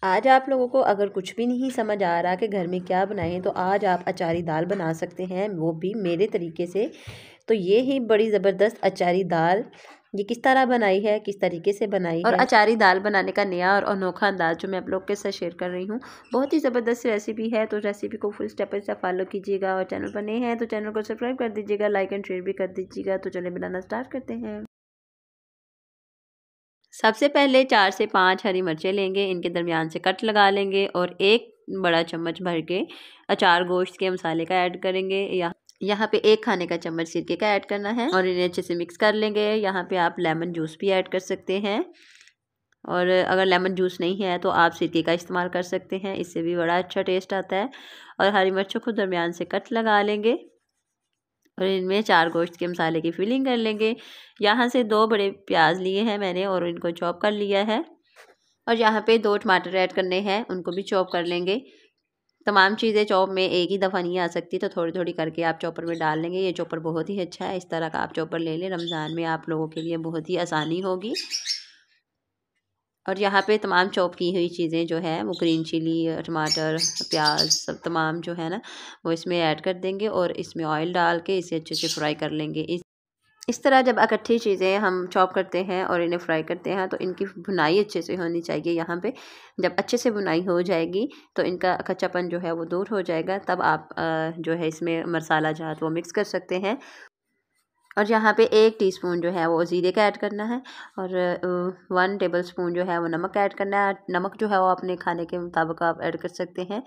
आज आप लोगों को अगर कुछ भी नहीं समझ आ रहा कि घर में क्या बनाएं, तो आज आप अचारी दाल बना सकते हैं, वो भी मेरे तरीके से। तो ये ही बड़ी ज़बरदस्त अचारी दाल ये किस तरह बनाई है, किस तरीके से बनाई और है। अचारी दाल बनाने का नया और अनोखा अंदाज जो मैं आप लोग के साथ शेयर कर रही हूँ, बहुत ही ज़बरदस्त रेसिपी है। तो रेसिपी को full step by step follow कीजिएगा और चैनल पर नए हैं तो चैनल को सब्सक्राइब कर दीजिएगा, लाइक एंड शेयर भी कर दीजिएगा। तो चलिए बनाना स्टार्ट करते हैं। सबसे पहले 4 से 5 हरी मिर्चें लेंगे, इनके दरमियान से कट लगा लेंगे और 1 बड़ा चम्मच भर के अचार गोश्त के मसाले का ऐड करेंगे। यहाँ पे 1 खाने का चम्मच सिरके का ऐड करना है और इन्हें अच्छे से मिक्स कर लेंगे। यहाँ पे आप लेमन जूस भी ऐड कर सकते हैं और अगर लेमन जूस नहीं है तो आप सिरके का इस्तेमाल कर सकते हैं, इससे भी बड़ा अच्छा टेस्ट आता है। और हरी मिर्चों को दरमियान से कट लगा लेंगे और इनमें 4 गोश्त के मसाले की फिलिंग कर लेंगे। यहाँ से 2 बड़े प्याज लिए हैं मैंने और इनको चॉप कर लिया है और यहाँ पे 2 टमाटर ऐड करने हैं, उनको भी चॉप कर लेंगे। तमाम चीज़ें चॉप में एक ही दफ़ा नहीं आ सकती, तो थोड़ी थोड़ी करके आप चॉपर में डाल लेंगे। ये चॉपर बहुत ही अच्छा है, इस तरह का आप चॉपर ले लें, रमज़ान में आप लोगों के लिए बहुत ही आसानी होगी। और यहाँ पे तमाम चॉप की हुई चीज़ें जो है वो ग्रीन चिली, टमाटर, प्याज सब तमाम जो है ना वो इसमें ऐड कर देंगे और इसमें ऑयल डाल के इसे अच्छे से फ्राई कर लेंगे। इस तरह जब इकट्ठी चीज़ें हम चॉप करते हैं और इन्हें फ्राई करते हैं तो इनकी भुनाई अच्छे से होनी चाहिए। यहाँ पे जब अच्छे से भुनाई हो जाएगी तो इनका कच्चापन जो है वो दूर हो जाएगा, तब आप जो है इसमें मसाला जात वो मिक्स कर सकते हैं। और यहाँ पे 1 टीस्पून जो है वो ज़ीरे का ऐड करना है और 1 टेबलस्पून जो है वो नमक ऐड करना है। नमक जो है वो अपने खाने के मुताबिक आप ऐड कर सकते हैं।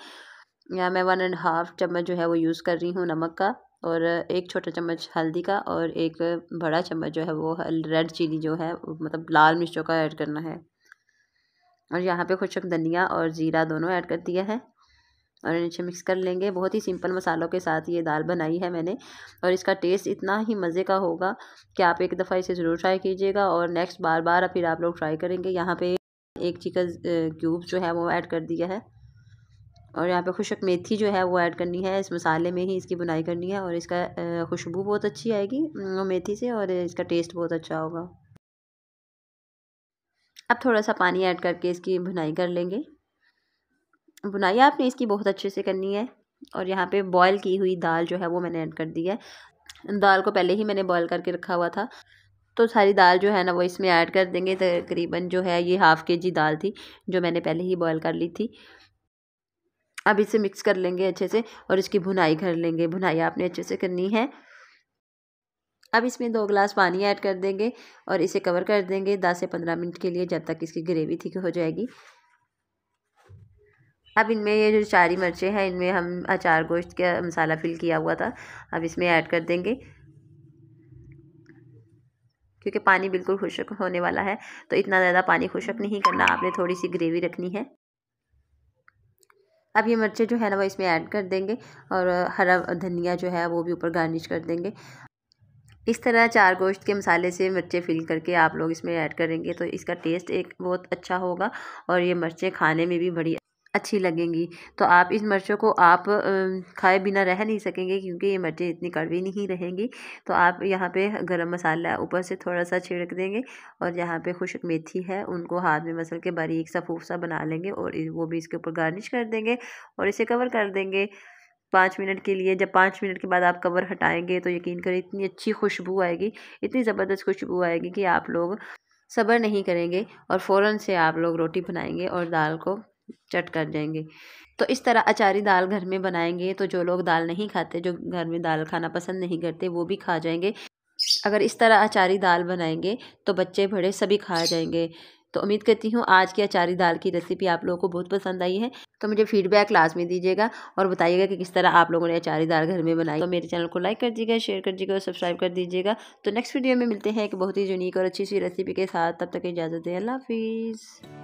यहाँ मैं 1 एंड हाफ़ चम्मच जो है वो यूज़ कर रही हूँ नमक का और 1 छोटा चम्मच हल्दी का और 1 बड़ा चम्मच जो है वो रेड चिली जो है मतलब लाल मिर्चों का ऐड करना है। और यहाँ पे खुशक धनिया और ज़ीरा दोनों ऐड कर दिया है और इन्हें मिक्स कर लेंगे। बहुत ही सिंपल मसालों के साथ ये दाल बनाई है मैंने और इसका टेस्ट इतना ही मज़े का होगा कि आप एक दफ़ा इसे ज़रूर ट्राई कीजिएगा और नेक्स्ट बार बार फिर आप लोग ट्राई करेंगे। यहाँ पे 1 चिकन क्यूब जो है वो ऐड कर दिया है और यहाँ पे खुशक मेथी जो है वो ऐड करनी है। इस मसाले में ही इसकी बुनाई करनी है और इसका खुशबू बहुत अच्छी आएगी मेथी से और इसका टेस्ट बहुत अच्छा होगा। अब थोड़ा सा पानी ऐड करके इसकी भुनाई कर लेंगे। भुनाई आपने इसकी बहुत अच्छे से करनी है और यहाँ पे बॉयल की हुई दाल जो है वो मैंने ऐड कर दी है। दाल को पहले ही मैंने बॉयल करके रखा हुआ था, तो सारी दाल जो है ना वो इसमें ऐड कर देंगे। तकरीबन जो है ये हाफ़ केजी दाल थी जो मैंने पहले ही बॉयल कर ली थी। अब इसे मिक्स कर लेंगे अच्छे से और इसकी भुनाई कर लेंगे। भुनाई आपने अच्छे से करनी है। अब इसमें 2 गिलास पानी ऐड कर देंगे और इसे कवर कर देंगे 10 से 15 मिनट के लिए, जब तक इसकी ग्रेवी थिक हो जाएगी। अब इनमें ये जो 4 मिर्चें हैं इनमें हम अचार गोश्त का मसाला फिल किया हुआ था, अब इसमें ऐड कर देंगे। क्योंकि पानी बिल्कुल खुश्क होने वाला है तो इतना ज़्यादा पानी खुश्क नहीं करना, आपने थोड़ी सी ग्रेवी रखनी है। अब ये मिर्चें जो है ना वो इसमें ऐड कर देंगे और हरा धनिया जो है वो भी ऊपर गार्निश कर देंगे। इस तरह 4 गोश्त के मसाले से मिर्चें फिल करके आप लोग इसमें ऐड करेंगे तो इसका टेस्ट एक बहुत अच्छा होगा और ये मिर्चें खाने में भी बड़ी अच्छी लगेंगी। तो आप इस मिर्चों को आप खाए बिना रह नहीं सकेंगे क्योंकि ये मिर्चें इतनी कड़वी नहीं रहेंगी। तो आप यहाँ पे गरम मसाला ऊपर से थोड़ा सा छिड़क देंगे और यहाँ पे खुशक मेथी है उनको हाथ में मसल के बारीक सा फूफ सा बना लेंगे और वो भी इसके ऊपर गार्निश कर देंगे और इसे कवर कर देंगे 5 मिनट के लिए। जब 5 मिनट के बाद आप कवर हटाएंगे तो यकीन करें इतनी अच्छी खुशबू आएगी, इतनी ज़बरदस्त खुशबू आएगी कि आप लोग सब्र नहीं करेंगे और फ़ौरन से आप लोग रोटी बनाएंगे और दाल को चट कर जाएंगे। तो इस तरह अचारी दाल घर में बनाएंगे तो जो लोग दाल नहीं खाते, जो घर में दाल खाना पसंद नहीं करते, वो भी खा जाएंगे। अगर इस तरह अचारी दाल बनाएंगे तो बच्चे बड़े सभी खा जाएंगे। तो उम्मीद करती हूँ आज की अचारी दाल की रेसिपी आप लोगों को बहुत पसंद आई है। तो मुझे फीडबैक क्लास में दीजिएगा और बताइएगा कि किस तरह आप लोगों ने अचारी दाल घर में बनाई। तो मेरे चैनल को लाइक कर दीजिएगा, शेयर कर दीजिएगा और सब्सक्राइब कर दीजिएगा। तो नेक्स्ट वीडियो में मिलते हैं एक बहुत ही यूनिक और अच्छी सी रेसिपी के साथ। तब तक इजाज़त दें, अल्लाह हाफिज़।